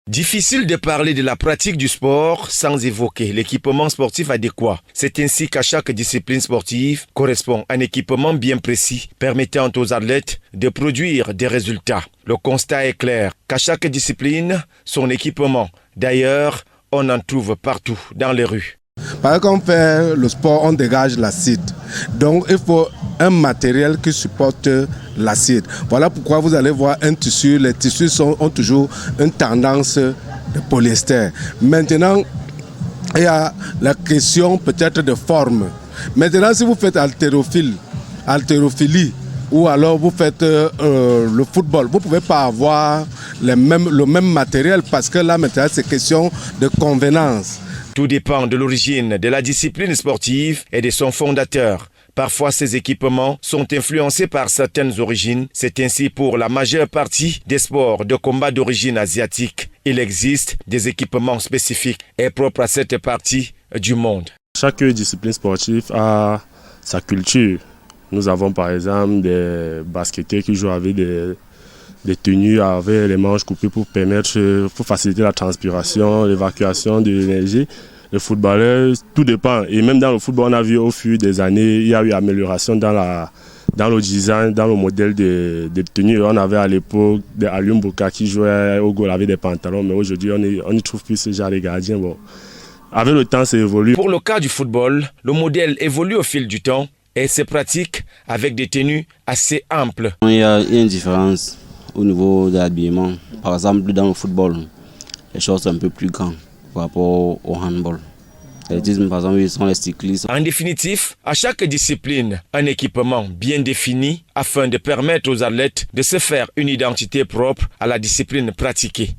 Difficile de parler de la pratique du sport sans évoquer l'équipement sportif adéquat. C'est ainsi qu'à chaque discipline sportive correspond un équipement bien précis permettant aux athlètes de produire des résultats. Le constat est clair qu'à chaque discipline, son équipement. D'ailleurs, on en trouve partout dans les rues. Parce qu'on fait le sport, on dégage l'acide. Donc il faut un matériel qui supporte l'acide. Voilà pourquoi vous allez voir un tissu. Les tissus ont toujours une tendance de polyester. Maintenant, il y a la question peut-être de forme. Maintenant, si vous faites haltérophilie, ou alors vous faites le football, vous ne pouvez pas avoir le même matériel parce que là maintenant c'est question de convenance. Tout dépend de l'origine de la discipline sportive et de son fondateur. Parfois, ces équipements sont influencés par certaines origines. C'est ainsi pour la majeure partie des sports de combat d'origine asiatique. Il existe des équipements spécifiques et propres à cette partie du monde. Chaque discipline sportive a sa culture. Nous avons par exemple des basketteurs qui jouent avec des tenues avec les manches coupées pour faciliter la transpiration, l'évacuation de l'énergie. Les footballeurs, tout dépend. Et même dans le football, on a vu au fur des années, il y a eu amélioration dans le design, dans le modèle de tenues. On avait à l'époque des Alium Boka qui jouaient au goal avec des pantalons, mais aujourd'hui, on n'y trouve plus ce genre de gardiens. Bon. Avec le temps, ça évolue. Pour le cas du football, le modèle évolue au fil du temps et se pratique avec des tenues assez amples. Il y a une différence au niveau de l'habillement. Par exemple, dans le football, les choses sont un peu plus grandes par rapport au handball. L'athlétisme, par exemple, ils sont les cyclistes. En définitive, à chaque discipline, un équipement bien défini afin de permettre aux athlètes de se faire une identité propre à la discipline pratiquée.